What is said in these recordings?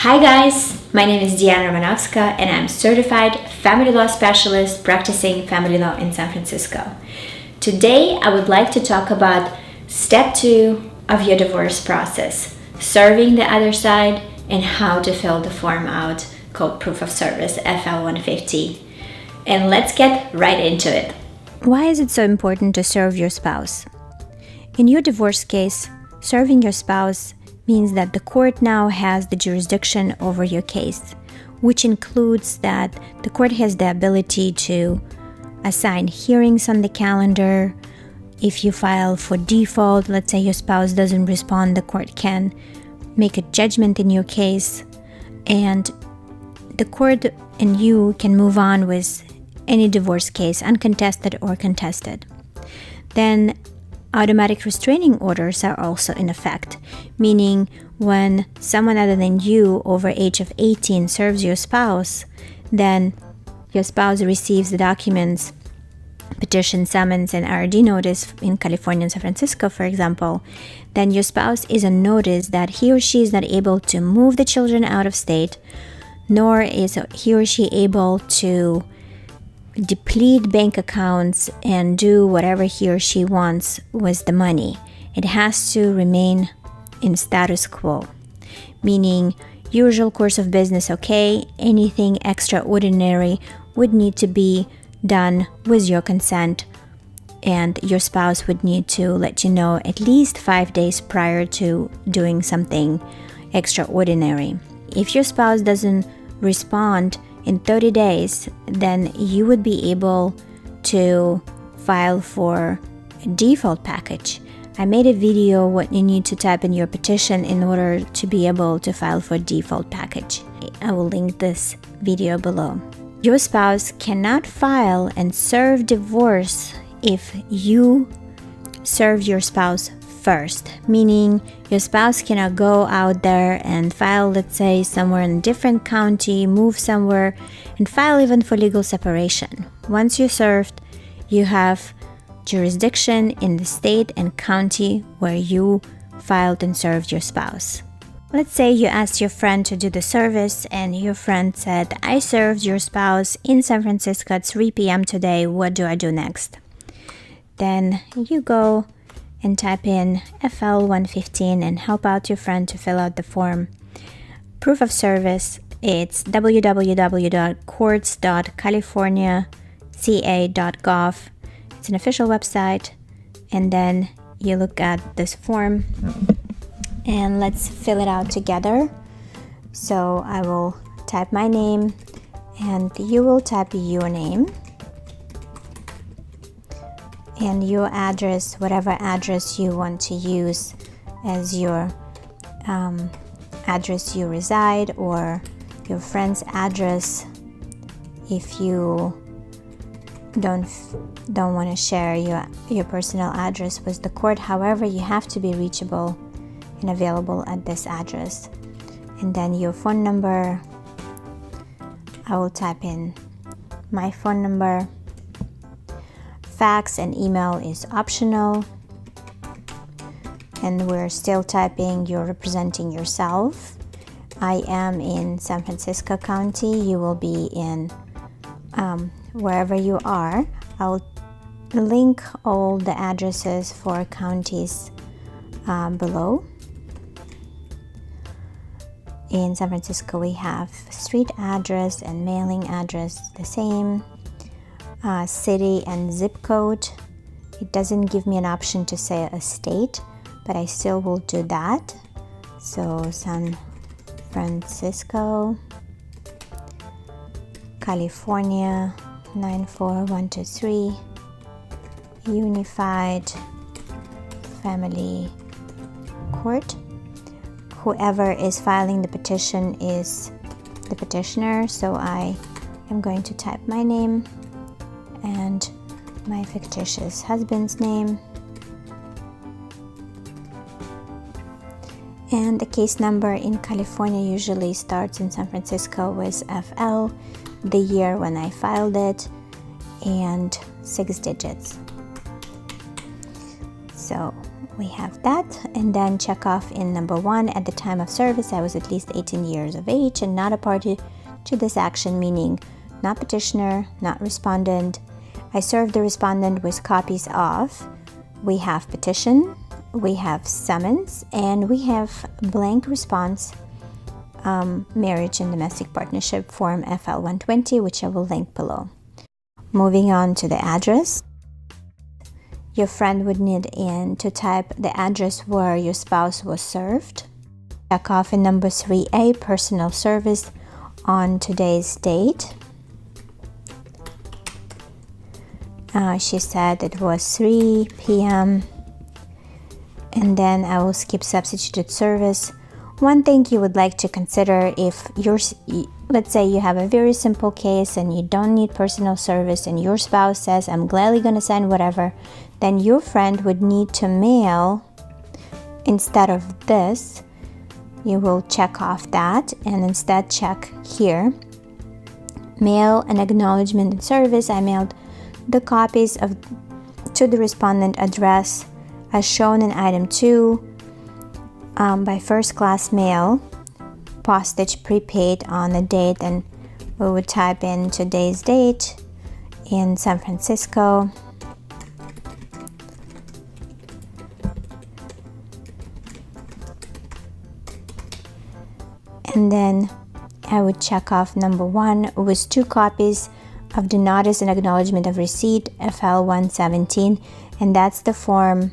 Hi guys, my name is Diana Romanovska and I'm certified family law specialist practicing family law in San Francisco. Today I would like to talk about step 2 of your divorce process, serving the other side and how to fill the form out called proof of service FL-115. And let's get right into it. Why is it so important to serve your spouse? In your divorce case, serving your spouse means that the court now has the jurisdiction over your case, which includes that the court has the ability to assign hearings on the calendar. If you file for default, let's say your spouse doesn't respond, the court can make a judgment in your case, and the court and you can move on with any divorce case, uncontested or contested. Then automatic restraining orders are also in effect, meaning when someone other than you over age of 18 serves your spouse, then your spouse receives the documents, petition, summons, and RD notice in California and San Francisco, for example, then your spouse is on notice that he or she is not able to move the children out of state, nor is he or she able to deplete bank accounts and do whatever he or she wants with the money. It has to remain in status quo, meaning usual course of business okay, anything extraordinary would need to be done with your consent, and your spouse would need to let you know at least 5 days prior to doing something extraordinary. If your spouse doesn't respond in 30 days, then you would be able to file for a default package. I made a video what you need to type in your petition in order to be able to file for default package. I will link this video below. Your spouse cannot file and serve divorce if you serve your spouse first, meaning your spouse cannot go out there and file, let's say, somewhere in a different county, move somewhere, and file even for legal separation. Once you're served, you have jurisdiction in the state and county where you filed and served your spouse. Let's say you asked your friend to do the service and your friend said, I served your spouse in San Francisco at 3 p.m. today, what do I do next? Then you go and type in FL-115 and help out your friend to fill out the form. Proof of service, it's www.courts.californiaca.gov. It's an official website, and then you look at this form and let's fill it out together. So I will type my name and you will type your name and your address, whatever address you want to use as your address you reside, or your friend's address if you don't want to share your personal address with the court. However, you have to be reachable and available at this address. And then your phone number, I will type in my phone number. Fax and email is optional, and we're still typing you're representing yourself. I am in San Francisco County. You will be in wherever you are. I'll link all the addresses for counties below. In San Francisco, we have street address and mailing address the same. City and zip code. It doesn't give me an option to say a state, but I still will do that. So San Francisco, California 94123, Unified Family Court. Whoever is filing the petition is the petitioner, so I am going to type my name and my fictitious husband's name, and the case number in California usually starts in San Francisco with FL, the year when I filed it, and 6 digits. So we have that. And then check off in number 1, at the time of service I was at least 18 years of age and not a party to this action, meaning not petitioner, not respondent. I served the respondent with copies of, we have petition, we have summons, and we have blank response, marriage and domestic partnership form FL-120, which I will link below. Moving on to the address. Your friend would need in to type the address where your spouse was served. Check off in number 3A, personal service on today's date. She said it was 3 p.m. and then I will skip substituted service. One thing you would like to consider, if you're, let's say you have a very simple case and you don't need personal service and your spouse says, I'm gladly going to sign whatever, then your friend would need to mail, instead of this, you will check off that and instead check here, mail an acknowledgement and service. I mailed the copies of to the respondent address as shown in item 2 by first class mail, postage prepaid on the date, and we would type in today's date in San Francisco. And then I would check off number 1 with 2 copies of the notice and acknowledgement of receipt, FL-115, and that's the form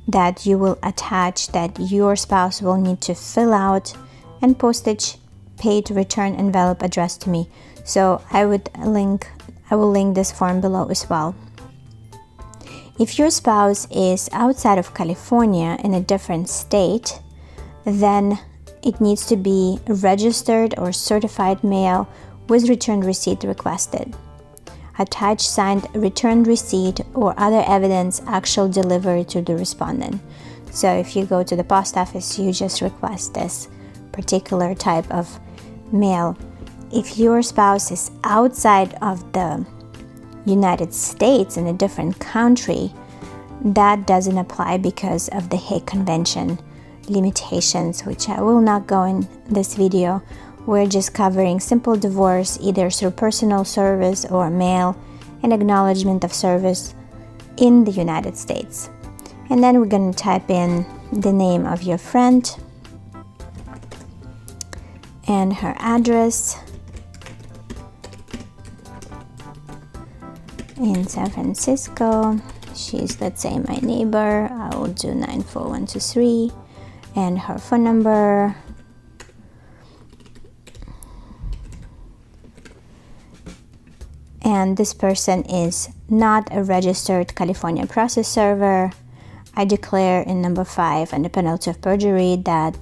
that you will attach that your spouse will need to fill out, and postage paid return envelope addressed to me. So I will link this form below as well. If your spouse is outside of California in a different state, then it needs to be registered or certified mail with return receipt requested. Attach signed return receipt or other evidence actual delivery to the respondent. So if you go to the post office, you just request this particular type of mail. If your spouse is outside of the United States in a different country, that doesn't apply because of the Hague Convention limitations, which I will not go in this video. We're just covering simple divorce either through personal service or mail and acknowledgement of service in the United States. And then we're going to type in the name of your friend and her address in San Francisco. She's, let's say, my neighbor. I will do 94123, and her phone number. And this person is not a registered California process server. I declare in number 5 under penalty of perjury that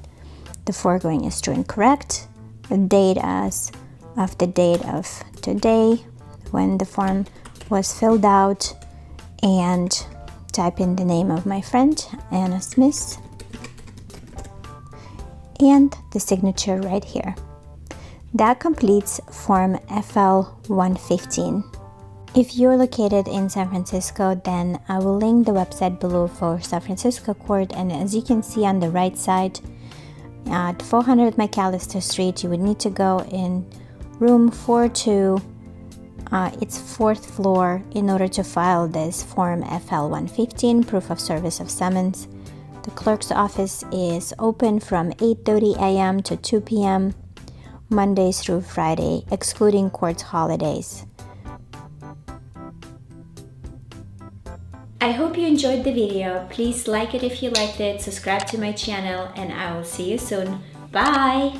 the foregoing is true and correct. The date as of the date of today when the form was filled out, and type in the name of my friend, Anna Smith, and the signature right here. That completes form FL-115. If you're located in San Francisco, then I will link the website below for San Francisco Court, and as you can see on the right side, at 400 McAllister Street, you would need to go in room 42, it's 4th floor, in order to file this form FL-115, proof of service of summons. The clerk's office is open from 8:30 a.m. to 2 p.m. Mondays through Friday, excluding court holidays. I hope you enjoyed the video. Please like it if you liked it, subscribe to my channel, and I will see you soon. Bye!